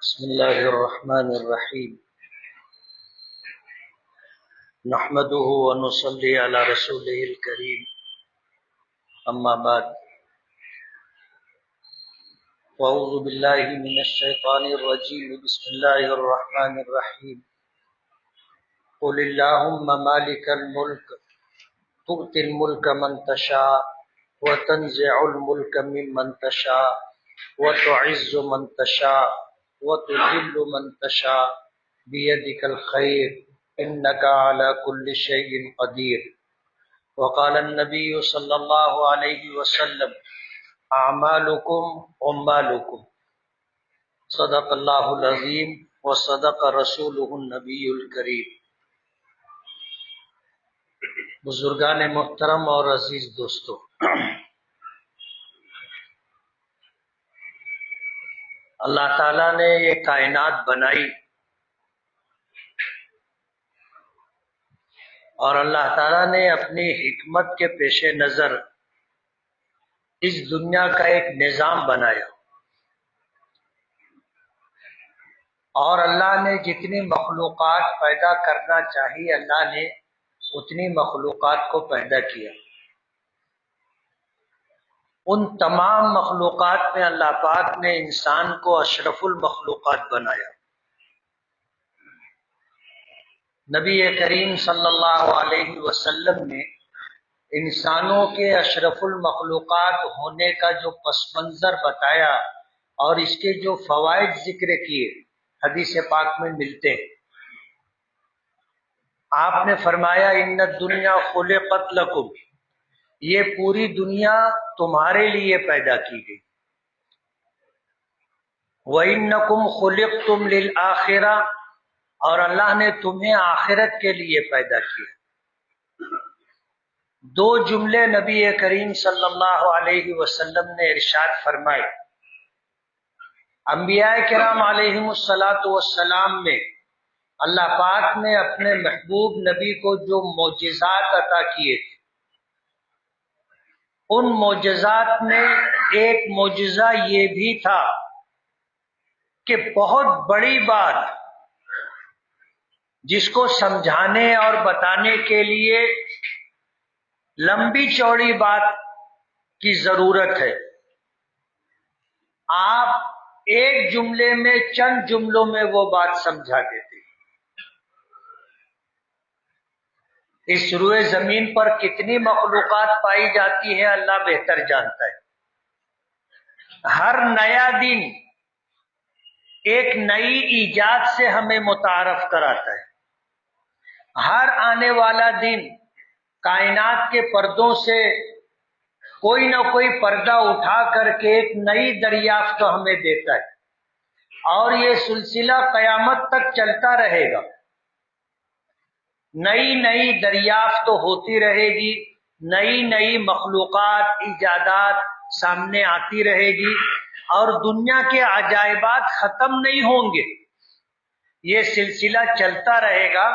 بسم الله الرحمن الرحيم نحمده ونصلي على رسوله الكريم أما بعد وأعوذ بالله من الشيطان الرجيم بسم الله الرحمن الرحيم قل اللهم مالك الملك تؤتي الملك من تشاء وتنزع الملك ممن تشاء وتعز من تشاء وتذل من تشاء بيدك الخير إنك على كل شيء قدير وقال النبي صلى الله عليه وسلم أعمالكم عمالكم صدق الله العظيم وصدق رسوله النبي الكريم۔ بزرگان محترم اور عزیز دوستو، اللہ تعالیٰ نے یہ کائنات بنائی اور اللہ تعالیٰ نے اپنی حکمت کے پیش نظر اس دنیا کا ایک نظام بنایا، اور اللہ نے جتنی مخلوقات پیدا کرنا چاہی اللہ نے اتنی مخلوقات کو پیدا کیا۔ ان تمام مخلوقات میں اللہ پاک نے انسان کو اشرف المخلوقات بنایا۔ نبی کریم صلی اللہ علیہ وسلم نے انسانوں کے اشرف المخلوقات ہونے کا جو پس منظر بتایا اور اس کے جو فوائد ذکر کیے حدیث پاک میں ملتے ہیں۔ آپ نے فرمایا ان الدنیا خلقت لکم، یہ پوری دنیا تمہارے لیے پیدا کی گئی۔ وَإِنَّكُمْ خُلِقْتُمْ لِلْآخِرَةِ، اور اللہ نے تمہیں آخرت کے لیے پیدا کیا۔ دو جملے نبی کریم صلی اللہ علیہ وسلم نے ارشاد فرمائے۔ انبیاء کرام علیہم السلام میں اللہ پاک نے اپنے محبوب نبی کو جو معجزات عطا کیے تھے، ان معجزات میں ایک معجزہ یہ بھی تھا کہ بہت بڑی بات جس کو سمجھانے اور بتانے کے لیے لمبی چوڑی بات کی ضرورت ہے، آپ ایک جملے میں چند جملوں میں وہ بات سمجھا دیتے۔ اس روئے زمین پر کتنی مخلوقات پائی جاتی ہیں اللہ بہتر جانتا ہے۔ ہر نیا دن ایک نئی ایجاد سے ہمیں متعارف کراتا ہے۔ ہر آنے والا دن کائنات کے پردوں سے کوئی نہ کوئی پردہ اٹھا کر کے ایک نئی دریافت ہمیں دیتا ہے، اور یہ سلسلہ قیامت تک چلتا رہے گا۔ نئی نئی دریافت ہوتی رہے گی، نئی نئی مخلوقات ایجادات سامنے آتی رہے گی، اور دنیا کے عجائبات ختم نہیں ہوں گے، یہ سلسلہ چلتا رہے گا۔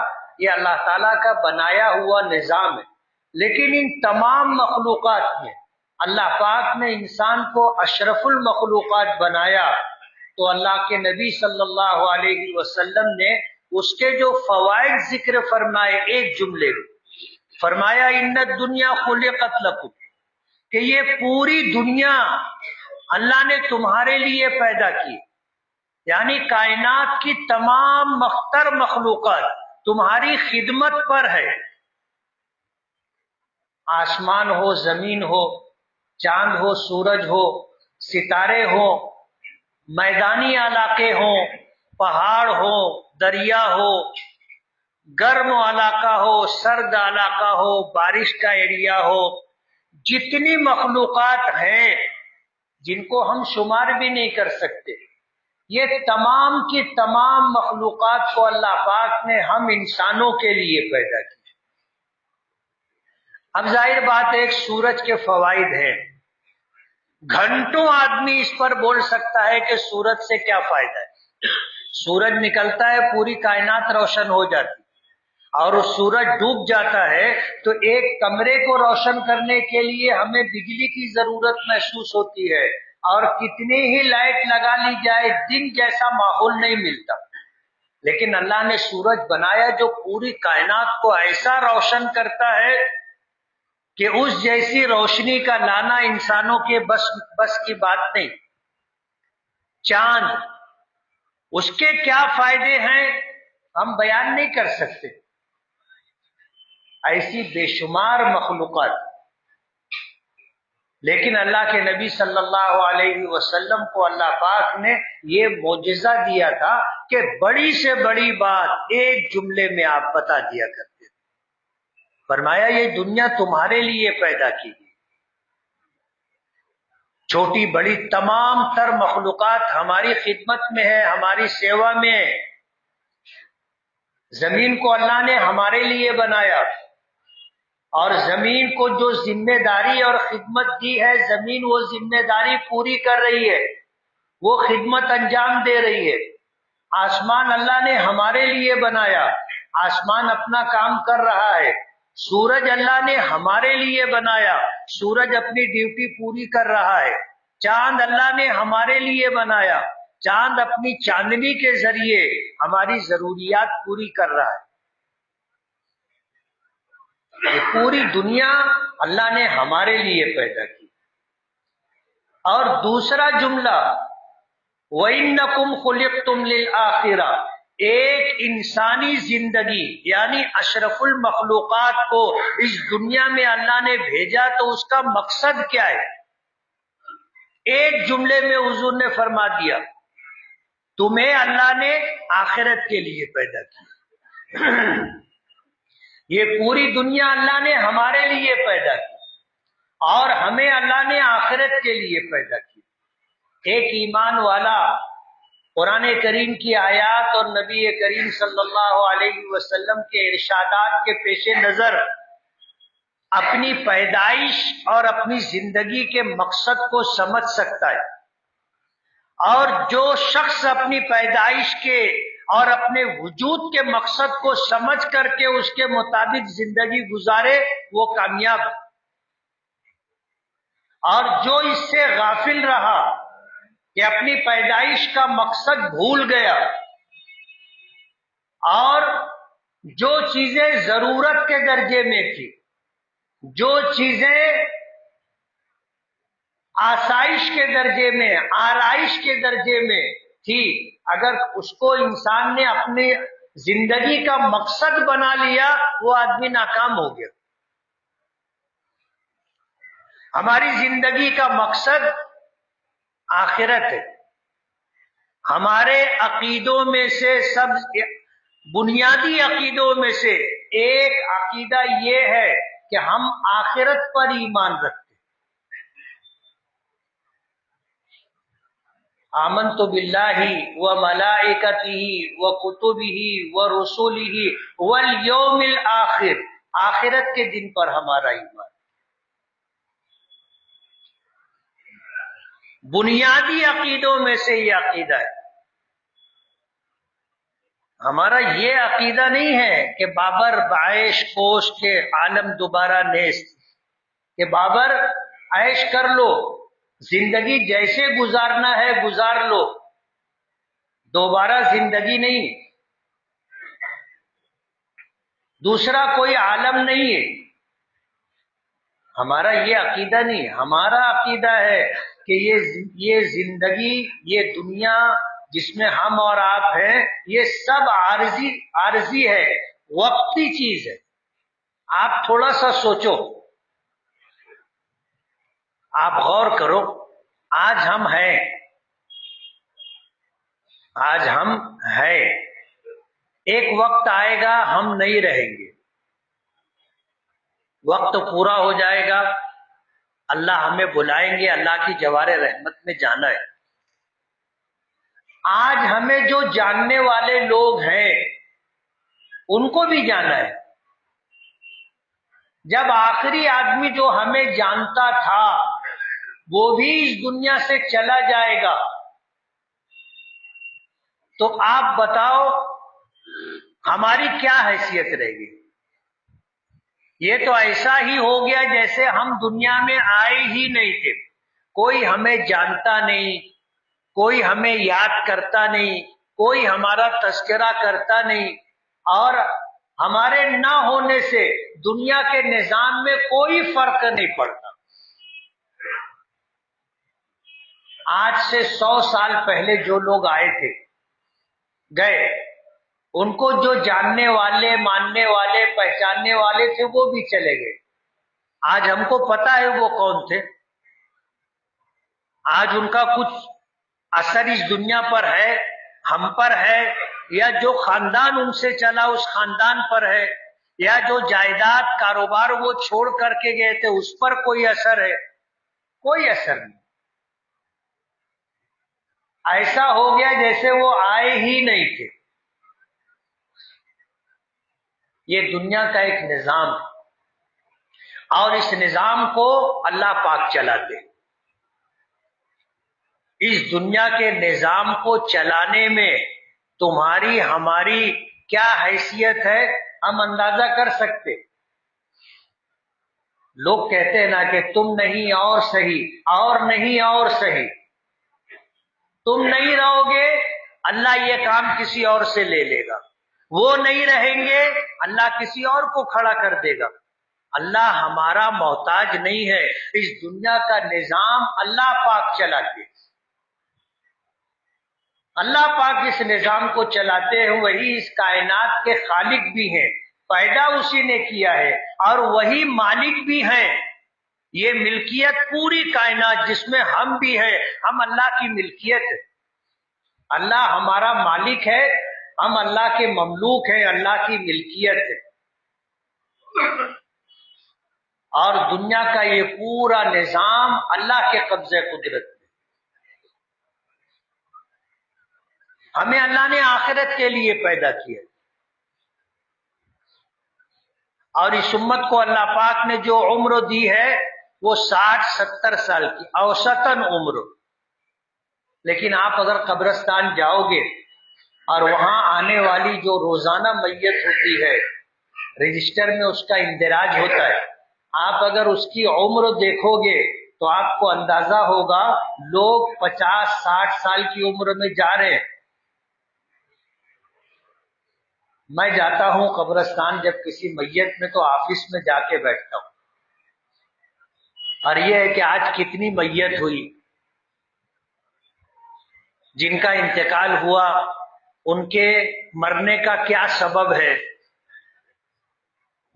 یہ اللہ تعالیٰ کا بنایا ہوا نظام ہے۔ لیکن ان تمام مخلوقات میں اللہ پاک نے انسان کو اشرف المخلوقات بنایا، تو اللہ کے نبی صلی اللہ علیہ وسلم نے اس کے جو فوائد ذکر فرمائے ایک جملے میں فرمایا ان الدنیا خلقت لکم، کہ یہ پوری دنیا اللہ نے تمہارے لیے پیدا کی، یعنی کائنات کی تمام مختر مخلوقات تمہاری خدمت پر ہے۔ آسمان ہو، زمین ہو، چاند ہو، سورج ہو، ستارے ہو، میدانی علاقے ہوں، پہاڑ ہو، دریا ہو، گرم علاقہ ہو، سرد علاقہ ہو، بارش کا ایریا ہو، جتنی مخلوقات ہیں جن کو ہم شمار بھی نہیں کر سکتے، یہ تمام کی تمام مخلوقات کو اللہ پاک نے ہم انسانوں کے لیے پیدا کیا۔ اب ظاہر بات ہے ایک سورج کے فوائد ہیں، گھنٹوں آدمی اس پر بول سکتا ہے کہ سورج سے کیا فائدہ ہے۔ سورج نکلتا ہے پوری کائنات روشن ہو جاتی، اور وہ سورج ڈوب جاتا ہے تو ایک کمرے کو روشن کرنے کے لیے ہمیں بجلی کی ضرورت محسوس ہوتی ہے، اور کتنی ہی لائٹ لگا لی جائے دن جیسا ماحول نہیں ملتا، لیکن اللہ نے سورج بنایا جو پوری کائنات کو ایسا روشن کرتا ہے کہ اس جیسی روشنی کا لانا انسانوں کے بس کی بات نہیں۔ چاند، اس کے کیا فائدے ہیں ہم بیان نہیں کر سکتے، ایسی بے شمار مخلوقات، لیکن اللہ کے نبی صلی اللہ علیہ وسلم کو اللہ پاک نے یہ معجزہ دیا تھا کہ بڑی سے بڑی بات ایک جملے میں آپ بتا دیا کرتے تھے۔ فرمایا یہ دنیا تمہارے لیے پیدا کی گئی، چھوٹی بڑی تمام تر مخلوقات ہماری خدمت میں ہے، ہماری سیوا میں ہے۔ زمین کو اللہ نے ہمارے لیے بنایا، اور زمین کو جو ذمہ داری اور خدمت دی ہے، زمین وہ ذمہ داری پوری کر رہی ہے، وہ خدمت انجام دے رہی ہے۔ آسمان اللہ نے ہمارے لیے بنایا، آسمان اپنا کام کر رہا ہے۔ سورج اللہ نے ہمارے لیے بنایا، سورج اپنی ڈیوٹی پوری کر رہا ہے۔ چاند اللہ نے ہمارے لیے بنایا، چاند اپنی چاندنی کے ذریعے ہماری ضروریات پوری کر رہا ہے۔ یہ پوری دنیا اللہ نے ہمارے لیے پیدا کی۔ اور دوسرا جملہ وَإِنَّكُمْ خُلِقْتُمْ لِلْآخِرَةِ، ایک انسانی زندگی یعنی اشرف المخلوقات کو اس دنیا میں اللہ نے بھیجا تو اس کا مقصد کیا ہے؟ ایک جملے میں حضور نے فرما دیا، تمہیں اللہ نے آخرت کے لیے پیدا کیا۔ یہ پوری دنیا اللہ نے ہمارے لیے پیدا کی اور ہمیں اللہ نے آخرت کے لیے پیدا کی۔ ایک ایمان والا قرآن کریم کی آیات اور نبی کریم صلی اللہ علیہ وسلم کے ارشادات کے پیش نظر اپنی پیدائش اور اپنی زندگی کے مقصد کو سمجھ سکتا ہے، اور جو شخص اپنی پیدائش کے اور اپنے وجود کے مقصد کو سمجھ کر کے اس کے مطابق زندگی گزارے وہ کامیاب، اور جو اس سے غافل رہا کہ اپنی پیدائش کا مقصد بھول گیا اور جو چیزیں ضرورت کے درجے میں تھی، جو چیزیں آسائش کے درجے میں، آرائش کے درجے میں تھی، اگر اس کو انسان نے اپنی زندگی کا مقصد بنا لیا وہ آدمی ناکام ہو گیا۔ ہماری زندگی کا مقصد آخرت ہے۔ ہمارے عقیدوں میں سے سب بنیادی عقیدوں میں سے ایک عقیدہ یہ ہے کہ ہم آخرت پر ایمان رکھتے ہیں۔ آمنت باللہ وملائکتہ وکتبہ ورسلہ والیوم الآخر، آخرت کے دن پر ہمارا ایمان۔ بنیادی عقیدوں میں سے یہ عقیدہ ہے۔ ہمارا یہ عقیدہ نہیں ہے کہ بابر بعیش کوش کے عالم دوبارہ نیست، کہ بابر عیش کر لو، زندگی جیسے گزارنا ہے گزار لو، دوبارہ زندگی نہیں، دوسرا کوئی عالم نہیں ہے۔ ہمارا یہ عقیدہ نہیں، ہمارا عقیدہ ہے کہ یہ زندگی، یہ دنیا جس میں ہم اور آپ ہیں، یہ سب عارضی ہے، وقتی چیز ہے۔ آپ تھوڑا سا سوچو، آپ غور کرو، آج ہم ہیں، آج ہم ہیں، ایک وقت آئے گا ہم نہیں رہیں گے، وقت پورا ہو جائے گا، اللہ ہمیں بلائیں گے، اللہ کی جوار رحمت میں جانا ہے۔ آج ہمیں جو جاننے والے لوگ ہیں ان کو بھی جانا ہے۔ جب آخری آدمی جو ہمیں جانتا تھا وہ بھی اس دنیا سے چلا جائے گا تو آپ بتاؤ ہماری کیا حیثیت رہے گی؟ یہ تو ایسا ہی ہو گیا جیسے ہم دنیا میں آئے ہی نہیں تھے۔ کوئی ہمیں جانتا نہیں، کوئی ہمیں یاد کرتا نہیں، کوئی ہمارا تذکرہ کرتا نہیں، اور ہمارے نہ ہونے سے دنیا کے نظام میں کوئی فرق نہیں پڑتا۔ آج سے 100 سال پہلے جو لوگ آئے تھے، گئے، ان کو جو جاننے والے، ماننے والے، پہچاننے والے تھے وہ بھی چلے گئے۔ آج ہم کو پتا ہے وہ کون تھے، آج ان کا کچھ اثر اس دنیا پر ہے، ہم پر ہے، یا جو خاندان ان سے چلا اس خاندان پر ہے، یا جو جائیداد کاروبار وہ چھوڑ کر کے گئے تھے اس پر کوئی اثر ہے؟ کوئی اثر نہیں۔ ایسا ہو گیا جیسے وہ آئے ہی نہیں تھے۔ یہ دنیا کا ایک نظام ہے، اور اس نظام کو اللہ پاک چلاتے ہیں۔ اس دنیا کے نظام کو چلانے میں تمہاری ہماری کیا حیثیت ہے ہم اندازہ کر سکتے۔ لوگ کہتے ہیں نا کہ تم نہیں اور صحیح، اور نہیں اور صحیح، تم نہیں رہو گے اللہ یہ کام کسی اور سے لے لے گا، وہ نہیں رہیں گے اللہ کسی اور کو کھڑا کر دے گا۔ اللہ ہمارا محتاج نہیں ہے، اس دنیا کا نظام اللہ پاک چلاتے، اللہ پاک اس نظام کو چلاتے ہیں، وہی اس کائنات کے خالق بھی ہیں، پیدا اسی نے کیا ہے، اور وہی مالک بھی ہیں۔ یہ ملکیت پوری کائنات جس میں ہم بھی ہیں، ہم اللہ کی ملکیت ہے، اللہ ہمارا مالک ہے، ہم اللہ کے مملوک ہیں، اللہ کی ملکیت ہے۔ اور دنیا کا یہ پورا نظام اللہ کے قبضے قدرت میں۔ ہمیں اللہ نے آخرت کے لیے پیدا کیا، اور اس امت کو اللہ پاک نے جو عمر دی ہے وہ 60-70 سال کی اوسطاً عمر۔ لیکن آپ اگر قبرستان جاؤ گے اور وہاں آنے والی جو روزانہ میت ہوتی ہے، رجسٹر میں اس کا اندراج ہوتا ہے، آپ اگر اس کی عمر دیکھو گے تو آپ کو اندازہ ہوگا لوگ 50-60 سال کی عمر میں جا رہے ہیں۔ میں جاتا ہوں قبرستان جب کسی میت میں تو آفس میں جا کے بیٹھتا ہوں، اور یہ ہے کہ آج کتنی میت ہوئی، جن کا انتقال ہوا، ان کے مرنے کا کیا سبب ہے،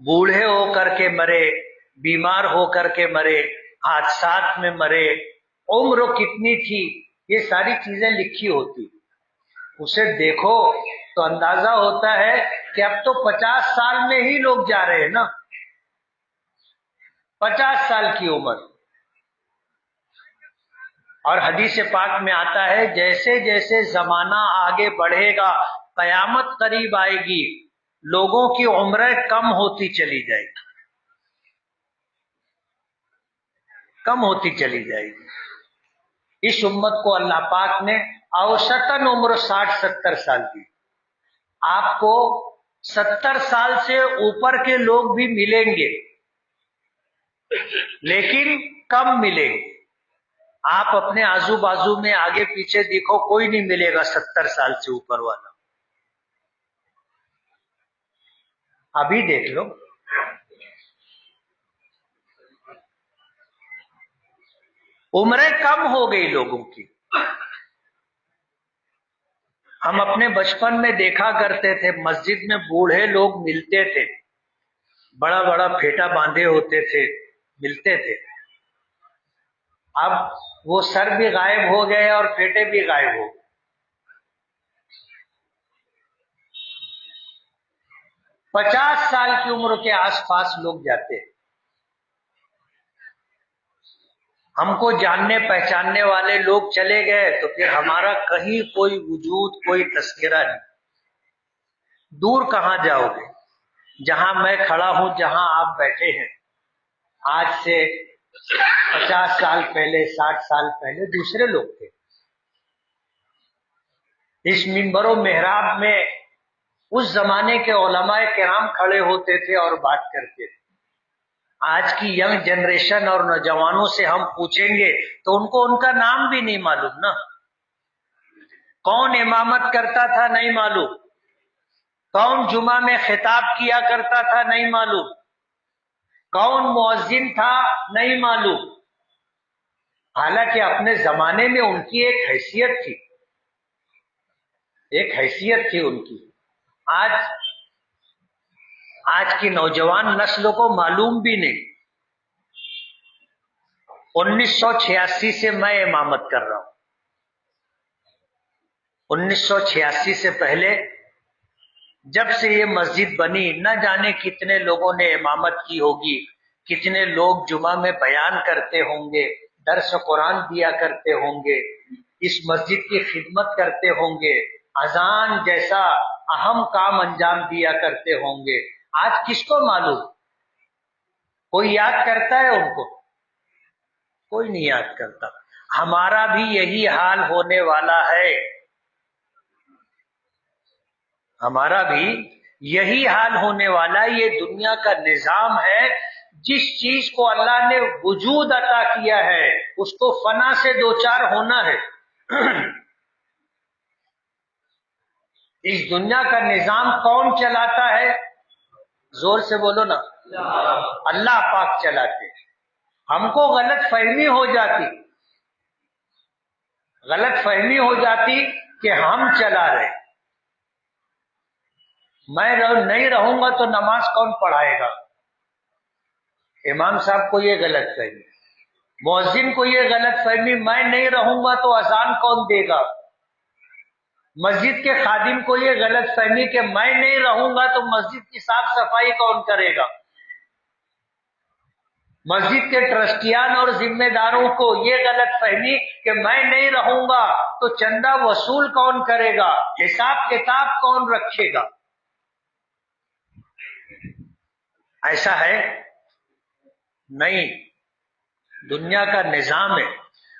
بوڑھے ہو کر کے مرے، بیمار ہو کر کے مرے، حادثات میں مرے، عمر کتنی تھی، یہ ساری چیزیں لکھی ہوتی، اسے دیکھو تو اندازہ ہوتا ہے کہ اب تو 50 سال میں ہی لوگ جا رہے ہیں نا، 50 سال کی عمر۔ اور حدیث پاک میں آتا ہے جیسے جیسے زمانہ آگے بڑھے گا، قیامت قریب آئے گی، لوگوں کی عمریں کم ہوتی چلی جائے گی، کم ہوتی چلی جائے گی۔ اس امت کو اللہ پاک نے اوسطاً عمر 60-70 سال کی۔ آپ کو 70 سال سے اوپر کے لوگ بھی ملیں گے، لیکن کم ملیں گے۔ آپ اپنے آزو بازو میں آگے پیچھے دیکھو، کوئی نہیں ملے گا 70 سال سے اوپر والا۔ ابھی دیکھ لو، عمریں کم ہو گئی لوگوں کی۔ ہم اپنے بچپن میں دیکھا کرتے تھے، مسجد میں بوڑھے لوگ ملتے تھے، بڑا بڑا پھیٹا باندھے ہوتے تھے، ملتے تھے۔ اب وہ سر بھی غائب ہو گئے اور پھیٹے بھی غائب ہو گئے۔ 50 سال کی عمر کے آس پاس لوگ جاتے ہیں۔ ہم کو جاننے پہچاننے والے لوگ چلے گئے تو پھر ہمارا کہیں کوئی وجود، کوئی تذکرہ نہیں۔ دور کہاں جاؤ گے؟ جہاں میں کھڑا ہوں، جہاں آپ بیٹھے ہیں، آج سے 50 سال پہلے، 60 سال پہلے دوسرے لوگ تھے۔ اس منبر و محراب میں اس زمانے کے علماء کرام کھڑے ہوتے تھے اور بات کرتے تھے۔ آج کی ینگ جنریشن اور نوجوانوں سے ہم پوچھیں گے تو ان کو ان کا نام بھی نہیں معلوم نا. کون امامت کرتا تھا نہیں معلوم، کون جمعہ میں خطاب کیا کرتا تھا نہیں معلوم، کون مؤذن تھا نہیں معلوم. حالانکہ اپنے زمانے میں ان کی ایک حیثیت تھی، ایک حیثیت تھی ان کی. آج کی نوجوان نسلوں کو معلوم بھی نہیں. 1986 سے میں امامت کر رہا ہوں. 1986 سے پہلے جب سے یہ مسجد بنی نہ جانے کتنے لوگوں نے امامت کی ہوگی، کتنے لوگ جمعہ میں بیان کرتے ہوں گے، درس قرآن دیا کرتے ہوں گے، اس مسجد کی خدمت کرتے ہوں گے، اذان جیسا اہم کام انجام دیا کرتے ہوں گے. آج کس کو معلوم؟ کوئی یاد کرتا ہے ان کو؟ کوئی نہیں یاد کرتا. ہمارا بھی یہی حال ہونے والا ہے، ہمارا بھی یہی حال ہونے والا. یہ دنیا کا نظام ہے. جس چیز کو اللہ نے وجود عطا کیا ہے اس کو فنا سے دوچار ہونا ہے. اس دنیا کا نظام کون چلاتا ہے؟ زور سے بولو نا. اللہ پاک چلاتے. ہم کو غلط فہمی ہو جاتی، غلط فہمی ہو جاتی کہ ہم چلا رہے. میں نہیں رہوں گا تو نماز کون پڑھائے گا؟ امام صاحب کو یہ غلط فہمی، مؤذن کو یہ غلط فہمی، میں نہیں رہوں گا تو اذان کون دے گا؟ مسجد کے خادم کو یہ غلط فہمی کہ میں نہیں رہوں گا تو مسجد کی صاف صفائی کون کرے گا؟ مسجد کے ٹرسٹیان اور ذمہ داروں کو یہ غلط فہمی کہ میں نہیں رہوں گا تو چندہ وصول کون کرے گا، حساب کتاب کون رکھے گا؟ ایسا ہے نہیں، دنیا کا نظام ہے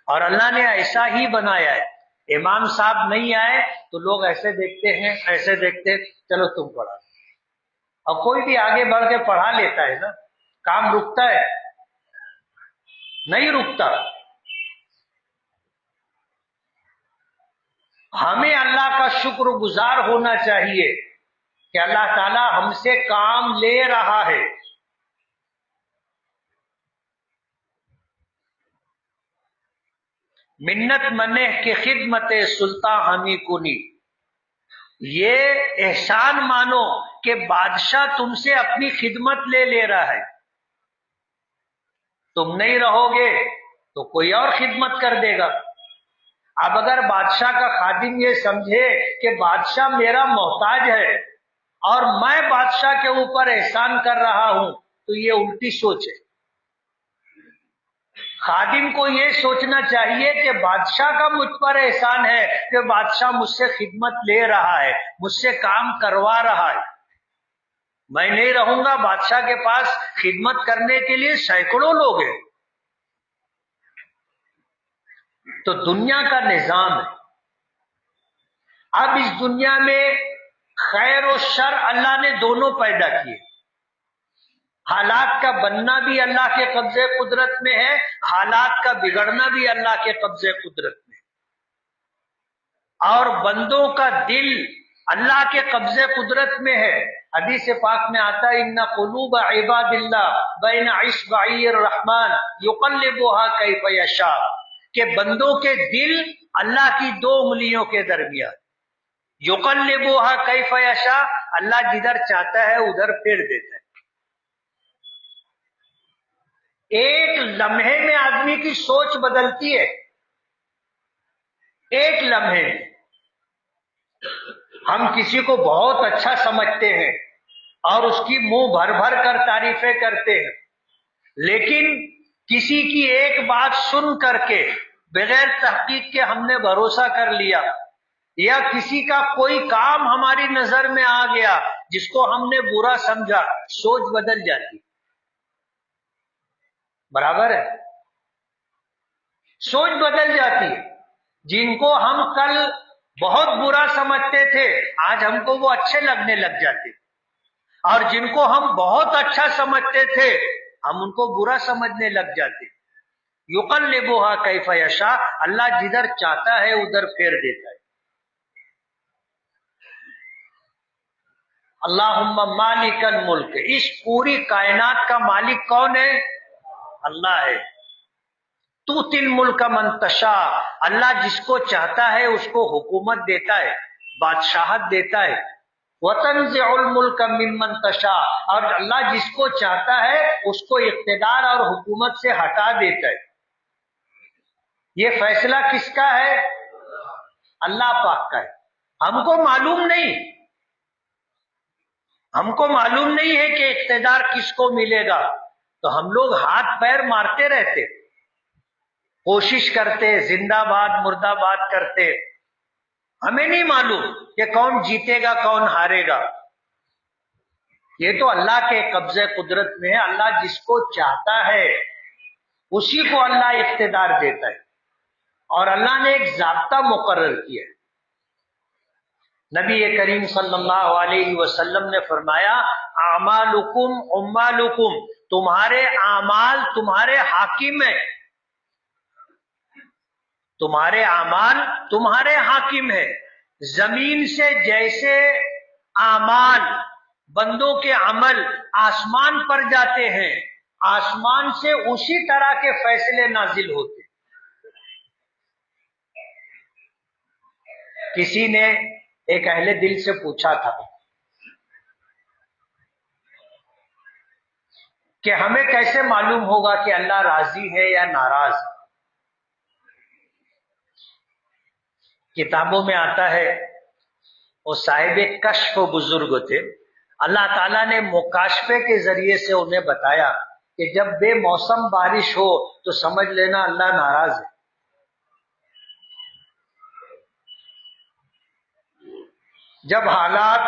اور اللہ نے ایسا ہی بنایا ہے. امام صاحب نہیں آئے تو لوگ ایسے دیکھتے ہیں، ایسے دیکھتے ہیں، چلو تم پڑھا. اور کوئی بھی آگے بڑھ کے پڑھا لیتا ہے نا. کام رکتا ہے؟ نہیں رکتا. ہمیں اللہ کا شکر گزار ہونا چاہیے کہ اللہ تعالی ہم سے کام لے رہا ہے. منت منہ کی خدمت سلطان ہمی کنی. یہ احسان مانو کہ بادشاہ تم سے اپنی خدمت لے رہا ہے. تم نہیں رہو گے تو کوئی اور خدمت کر دے گا. اب اگر بادشاہ کا خادم یہ سمجھے کہ بادشاہ میرا محتاج ہے اور میں بادشاہ کے اوپر احسان کر رہا ہوں تو یہ الٹی سوچ ہے. خادم کو یہ سوچنا چاہیے کہ بادشاہ کا مجھ پر احسان ہے کہ بادشاہ مجھ سے خدمت لے رہا ہے، مجھ سے کام کروا رہا ہے. میں نہیں رہوں گا، بادشاہ کے پاس خدمت کرنے کے لیے سینکڑوں لوگ ہیں. تو دنیا کا نظام ہے. اب اس دنیا میں خیر و شر اللہ نے دونوں پیدا کیے. حالات کا بننا بھی اللہ کے قبضے قدرت میں ہے، حالات کا بگڑنا بھی اللہ کے قبضے قدرت میں ہے. اور بندوں کا دل اللہ کے قبضے قدرت میں ہے. حدیث پاک میں آتا ہے ان قلوب عباد اللہ بین اصبعی الرحمن یقلبها کیف یشاء، کہ بندوں کے دل اللہ کی دو انگلیوں کے درمیان. یقلبها کیف یشاء، اللہ جدھر چاہتا ہے ادھر پھیر دیتا ہے. ایک لمحے میں آدمی کی سوچ بدلتی ہے. ایک لمحے میں ہم کسی کو بہت اچھا سمجھتے ہیں اور اس کی منہ بھر بھر کر تعریفیں کرتے ہیں، لیکن کسی کی ایک بات سن کر کے بغیر تحقیق کے ہم نے بھروسہ کر لیا، یا کسی کا کوئی کام ہماری نظر میں آ گیا جس کو ہم نے برا سمجھا، سوچ بدل جاتی. برابر ہے؟ سوچ بدل جاتی ہے. جن کو ہم کل بہت برا سمجھتے تھے آج ہم کو وہ اچھے لگنے لگ جاتے، اور جن کو ہم بہت اچھا سمجھتے تھے ہم ان کو برا سمجھنے لگ جاتے. یقلبھا کیف یشاء، اللہ جدھر چاہتا ہے ادھر پھیر دیتا ہے. اللہم مالک الملک، اس پوری کائنات کا مالک کون ہے؟ اللہ ہے. تؤتی الملک من تشاء، اللہ جس کو چاہتا ہے اس کو حکومت دیتا ہے، بادشاہت دیتا ہے. وتنزع الملک ممن تشاء، اور اللہ جس کو چاہتا ہے اس کو اقتدار اور حکومت سے ہٹا دیتا ہے. یہ فیصلہ کس کا ہے؟ اللہ پاک کا ہے. ہم کو معلوم نہیں، ہم کو معلوم نہیں ہے کہ اقتدار کس کو ملے گا، تو ہم لوگ ہاتھ پیر مارتے رہتے، کوشش کرتے، زندہ باد مردہ باد کرتے. ہمیں نہیں معلوم کہ کون جیتے گا کون ہارے گا. یہ تو اللہ کے قبضے قدرت میں ہے. اللہ جس کو چاہتا ہے اسی کو اللہ اقتدار دیتا ہے، اور اللہ نے ایک ضابطہ مقرر کیا ہے. نبی کریم صلی اللہ علیہ وسلم نے فرمایا اعمالکم عمالکم، تمہارے اعمال تمہارے حاکم ہیں، تمہارے اعمال تمہارے حاکم ہیں. زمین سے جیسے اعمال بندوں کے عمل آسمان پر جاتے ہیں، آسمان سے اسی طرح کے فیصلے نازل ہوتے. کسی نے ایک اہل دل سے پوچھا تھا کہ ہمیں کیسے معلوم ہوگا کہ اللہ راضی ہے یا ناراض؟ کتابوں میں آتا ہے، وہ صاحب کشف و بزرگ تھے، اللہ تعالیٰ نے مکاشفے کے ذریعے سے انہیں بتایا کہ جب بے موسم بارش ہو تو سمجھ لینا اللہ ناراض ہے. جب حالات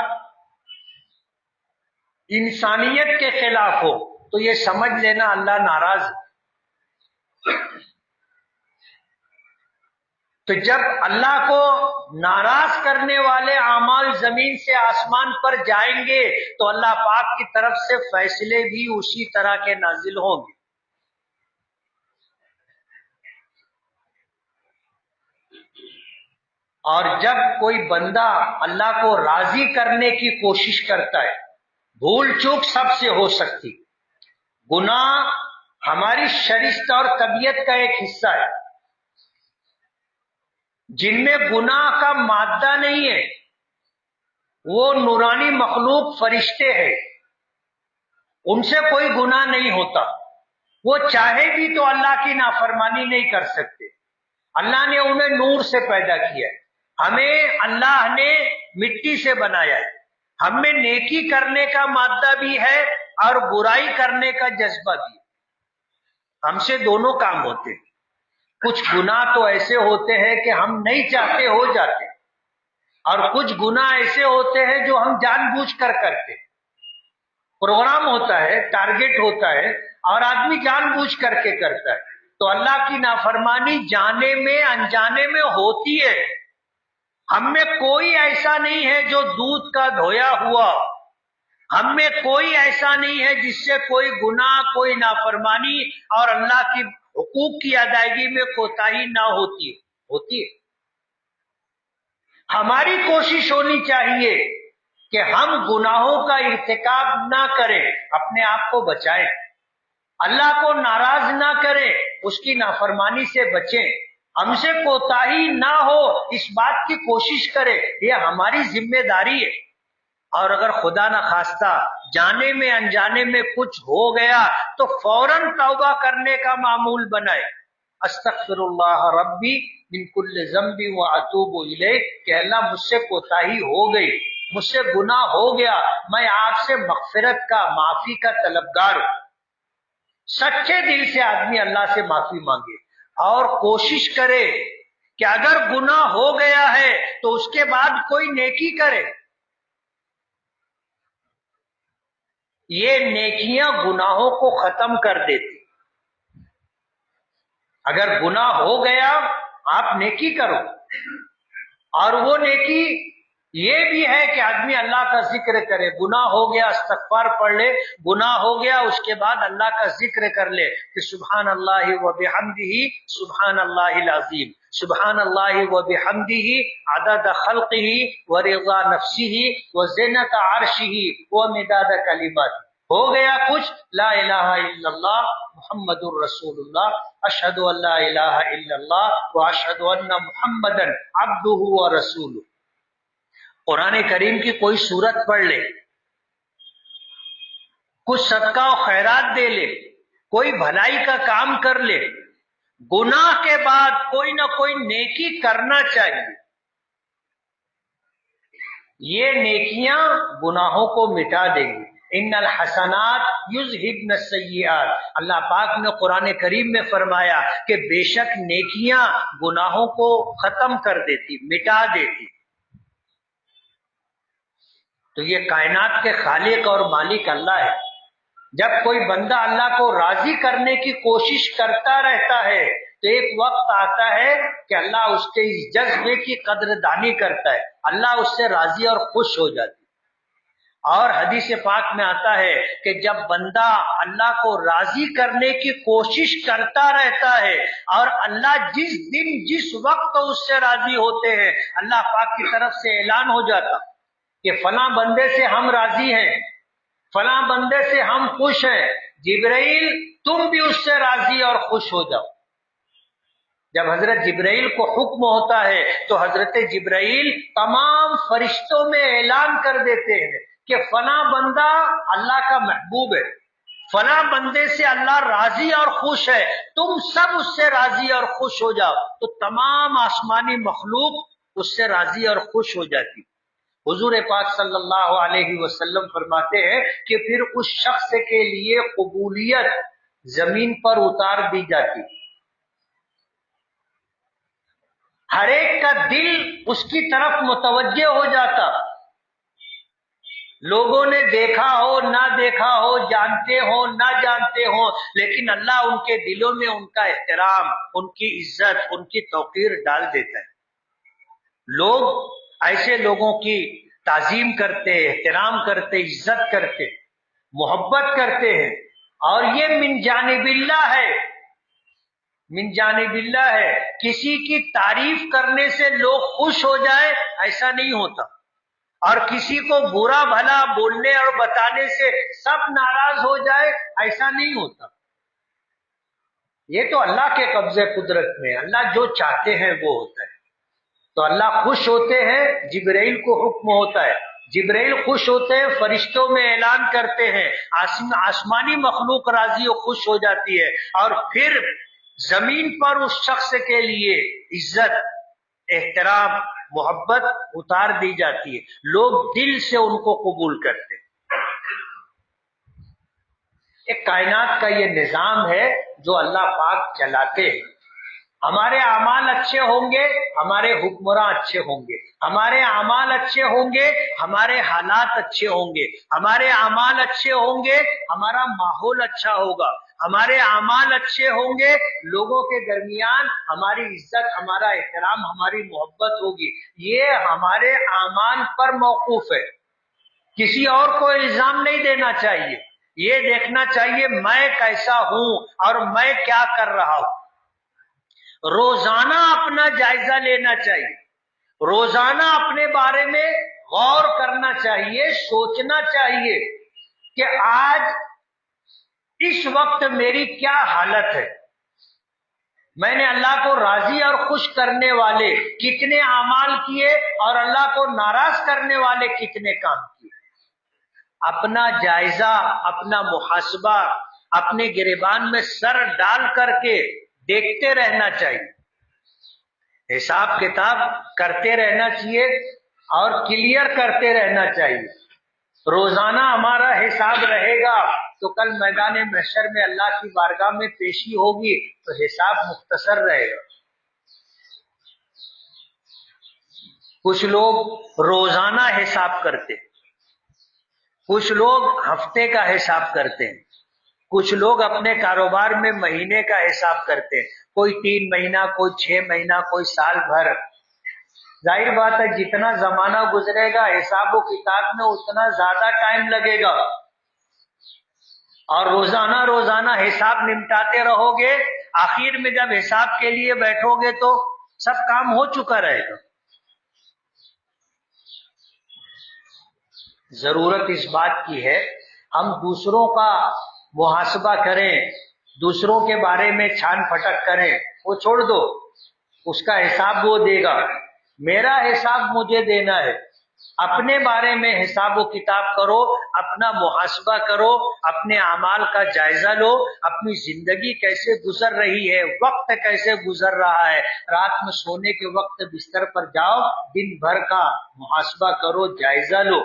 انسانیت کے خلاف ہو تو یہ سمجھ لینا اللہ ناراض ہے. تو جب اللہ کو ناراض کرنے والے اعمال زمین سے آسمان پر جائیں گے تو اللہ پاک کی طرف سے فیصلے بھی اسی طرح کے نازل ہوں گے. اور جب کوئی بندہ اللہ کو راضی کرنے کی کوشش کرتا ہے، بھول چوک سب سے ہو سکتی، گناہ ہماری شرست اور طبیعت کا ایک حصہ ہے. جن میں گناہ کا مادہ نہیں ہے وہ نورانی مخلوق فرشتے ہیں، ان سے کوئی گناہ نہیں ہوتا. وہ چاہے بھی تو اللہ کی نافرمانی نہیں کر سکتے. اللہ نے انہیں نور سے پیدا کیا ہے، ہمیں اللہ نے مٹی سے بنایا ہے. ہم میں نیکی کرنے کا مادہ بھی ہے اور برائی کرنے کا جذبہ بھی ہے. ہم سے دونوں کام ہوتے ہیں. کچھ گناہ تو ایسے ہوتے ہیں کہ ہم نہیں چاہتے ہو جاتے، اور کچھ گناہ ایسے ہوتے ہیں جو ہم جان بوجھ کر کرتے. پروگرام ہوتا ہے، ٹارگٹ ہوتا ہے، اور آدمی جان بوجھ کر کے کرتا ہے. تو اللہ کی نافرمانی جانے میں انجانے میں ہوتی ہے. ہم میں کوئی ایسا نہیں ہے جو دودھ کا دھویا ہوا، ہم میں کوئی ایسا نہیں ہے جس سے کوئی گناہ، کوئی نافرمانی اور اللہ کی حقوق کی ادائیگی میں کوتاہی نہ ہوتی ہے. ہماری کوشش ہونی چاہیے کہ ہم گناہوں کا ارتکاب نہ کریں، اپنے آپ کو بچائیں، اللہ کو ناراض نہ کریں، اس کی نافرمانی سے بچیں، ہم سے کوتاہی نہ ہو اس بات کی کوشش کریں. یہ ہماری ذمہ داری ہے. اور اگر خدا نہ خواستہ جانے میں انجانے میں کچھ ہو گیا تو فوراً توبہ کرنے کا معمول بنائے. استغفر اللہ ربی من کل ذنب واتوب الیہ، کہ اللہ مجھ سے کوتاہی ہو گئی، مجھ سے گناہ ہو گیا، میں آپ سے مغفرت کا، معافی کا طلبگار ہوں. سچے دل سے آدمی اللہ سے معافی مانگے اور کوشش کرے کہ اگر گناہ ہو گیا ہے تو اس کے بعد کوئی نیکی کرے. یہ نیکیاں گناہوں کو ختم کر دیتی. اگر گناہ ہو گیا آپ نیکی کرو، اور وہ نیکی یہ بھی ہے کہ آدمی اللہ کا ذکر کرے، گناہ ہو گیا استغفار پڑھ لے، گناہ ہو گیا اس کے بعد اللہ کا ذکر کر لے کہ سبحان اللہ و بحمدہ سبحان اللہ العظیم، سبحان اللہ و بحمدہ عدد خلقہ و رضا نفسہ و زینت عرشہ و مداد کلمات. ہو گیا کچھ، لا الہ الا اللہ محمد الرسول اللہ، اشہد ان لا الہ الا اللہ و اشہد ان محمدا عبدہ و رسولہ. قرآن کریم کی کوئی سورت پڑھ لے، کچھ صدقہ و خیرات دے لے، کوئی بھلائی کا کام کر لے، گناہ کے بعد کوئی نہ کوئی نیکی کرنا چاہیے. یہ نیکیاں گناہوں کو مٹا دیں گی. ان الحسنات یذہبن السیئات، اللہ پاک نے قرآن کریم میں فرمایا کہ بے شک نیکیاں گناہوں کو ختم کر دیتی، مٹا دیتی. تو یہ کائنات کے خالق اور مالک اللہ ہے. جب کوئی بندہ اللہ کو راضی کرنے کی کوشش کرتا رہتا ہے تو ایک وقت آتا ہے کہ اللہ اس کے اس جذبے کی قدردانی کرتا ہے، اللہ اس سے راضی اور خوش ہو جاتی. اور حدیث پاک میں آتا ہے کہ جب بندہ اللہ کو راضی کرنے کی کوشش کرتا رہتا ہے اور اللہ جس دن جس وقت اس سے راضی ہوتے ہیں، اللہ پاک کی طرف سے اعلان ہو جاتا کہ فلاں بندے سے ہم راضی ہیں، فلاں بندے سے ہم خوش ہیں، جبرائیل تم بھی اس سے راضی اور خوش ہو جاؤ. جب حضرت جبرائیل کو حکم ہوتا ہے تو حضرت جبرائیل تمام فرشتوں میں اعلان کر دیتے ہیں کہ فلاں بندہ اللہ کا محبوب ہے، فلاں بندے سے اللہ راضی اور خوش ہے، تم سب اس سے راضی اور خوش ہو جاؤ. تو تمام آسمانی مخلوق اس سے راضی اور خوش ہو جاتی. حضور پاک صلی اللہ علیہ وسلم فرماتے ہیں کہ پھر اس شخص کے لیے قبولیت زمین پر اتار دی جاتی. ہر ایک کا دل اس کی طرف متوجہ ہو جاتا. لوگوں نے دیکھا ہو نہ دیکھا ہو، جانتے ہو نہ جانتے ہو، لیکن اللہ ان کے دلوں میں ان کا احترام، ان کی عزت، ان کی توقیر ڈال دیتا ہے. لوگ ایسے لوگوں کی تعظیم کرتے، احترام کرتے، عزت کرتے، محبت کرتے ہیں. اور یہ من جانب اللہ ہے، من جانب اللہ ہے. کسی کی تعریف کرنے سے لوگ خوش ہو جائے ایسا نہیں ہوتا، اور کسی کو برا بھلا بولنے اور بتانے سے سب ناراض ہو جائے ایسا نہیں ہوتا. یہ تو اللہ کے قبضے قدرت میں، اللہ جو چاہتے ہیں وہ ہوتا ہے. تو اللہ خوش ہوتے ہیں، جبرائیل کو حکم ہوتا ہے، جبرائیل خوش ہوتے ہیں، فرشتوں میں اعلان کرتے ہیں، آسمانی مخلوق راضی و خوش ہو جاتی ہے. اور پھر زمین پر اس شخص کے لیے عزت، احترام، محبت اتار دی جاتی ہے. لوگ دل سے ان کو قبول کرتے ہیں. ایک کائنات کا یہ نظام ہے جو اللہ پاک چلاتے ہیں. ہمارے اعمال اچھے ہوں گے، ہمارے حکمراں اچھے ہوں گے. ہمارے اعمال اچھے ہوں گے، ہمارے حالات اچھے ہوں گے. ہمارے اعمال اچھے ہوں گے، ہمارا ماحول اچھا ہوگا. ہمارے اعمال اچھے ہوں گے، لوگوں کے درمیان ہماری عزت، ہمارا احترام، ہماری محبت ہوگی. یہ ہمارے اعمال پر موقوف ہے. کسی اور کو الزام نہیں دینا چاہیے. یہ دیکھنا چاہیے میں کیسا ہوں اور میں کیا کر رہا ہوں. روزانہ اپنا جائزہ لینا چاہیے، روزانہ اپنے بارے میں غور کرنا چاہیے، سوچنا چاہیے کہ آج اس وقت میری کیا حالت ہے. میں نے اللہ کو راضی اور خوش کرنے والے کتنے اعمال کیے اور اللہ کو ناراض کرنے والے کتنے کام کیے. اپنا جائزہ، اپنا محاسبہ اپنے گریبان میں سر ڈال کر کے دیکھتے رہنا چاہیے. حساب کتاب کرتے رہنا چاہیے اور کلیئر کرتے رہنا چاہیے. روزانہ ہمارا حساب رہے گا تو کل میدان محشر میں اللہ کی بارگاہ میں پیشی ہوگی تو حساب مختصر رہے گا. کچھ لوگ روزانہ حساب کرتے، کچھ لوگ ہفتے کا حساب کرتے ہیں، کچھ لوگ اپنے کاروبار میں مہینے کا حساب کرتے ہیں، کوئی 3 مہینہ، کوئی 6 مہینہ، کوئی سال بھر. ظاہر بات ہے جتنا زمانہ گزرے گا حساب و کتاب میں اتنا زیادہ ٹائم لگے گا، اور روزانہ روزانہ حساب نمٹاتے رہو گے، آخر میں جب حساب کے لیے بیٹھو گے تو سب کام ہو چکا رہے گا۔ ضرورت اس بات کی ہے ہم دوسروں کا محاسبہ کریں، دوسروں کے بارے میں چھان پھٹک کریں، وہ چھوڑ دو، اس کا حساب وہ دے گا، میرا حساب مجھے دینا ہے۔ اپنے بارے میں حساب و کتاب کرو، اپنا محاسبہ کرو، اپنے اعمال کا جائزہ لو، اپنی زندگی کیسے گزر رہی ہے، وقت کیسے گزر رہا ہے، رات میں سونے کے وقت بستر پر جاؤ، دن بھر کا محاسبہ کرو، جائزہ لو،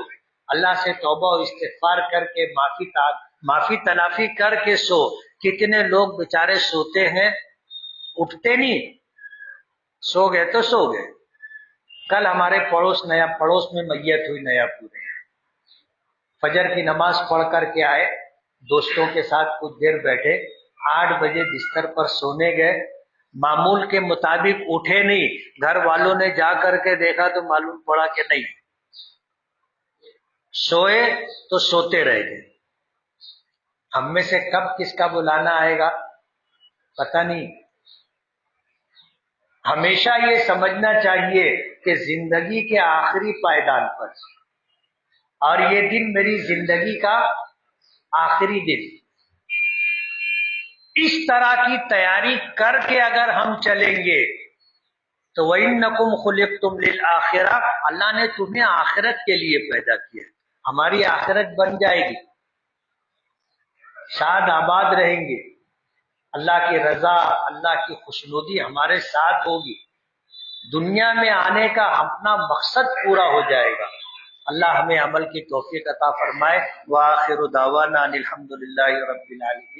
اللہ سے توبہ و استغفار کر کے معافی تلافی کر کے سو۔ کتنے لوگ بیچارے سوتے ہیں، اٹھتے نہیں، سو گئے تو سو گئے۔ کل ہمارے پڑوس میں میت ہوئی نیا پورے، فجر کی نماز پڑھ کر کے آئے، دوستوں کے ساتھ کچھ دیر بیٹھے، 8 بجے بستر پر سونے گئے، معمول کے مطابق اٹھے نہیں، گھر والوں نے جا کر کے دیکھا تو معلوم پڑا کہ نہیں، سوئے تو سوتے رہ گئے۔ ہم میں سے کب کس کا بلانا آئے گا پتہ نہیں۔ ہمیشہ یہ سمجھنا چاہیے کہ زندگی کے آخری پائیدان پر، اور یہ دن میری زندگی کا آخری دن، اس طرح کی تیاری کر کے اگر ہم چلیں گے تو وَإِنَّكُمْ خُلِقْتُمْ لِلْآخِرَةِ، اللہ نے تمہیں آخرت کے لیے پیدا کیا، ہماری آخرت بن جائے گی، شاد آباد رہیں گے، اللہ کی رضا، اللہ کی خوشنودی ہمارے ساتھ ہوگی، دنیا میں آنے کا اپنا مقصد پورا ہو جائے گا۔ اللہ ہمیں عمل کی توفیق عطا فرمائے۔ وآخر دعوانا ان الحمد للہ رب العالمین۔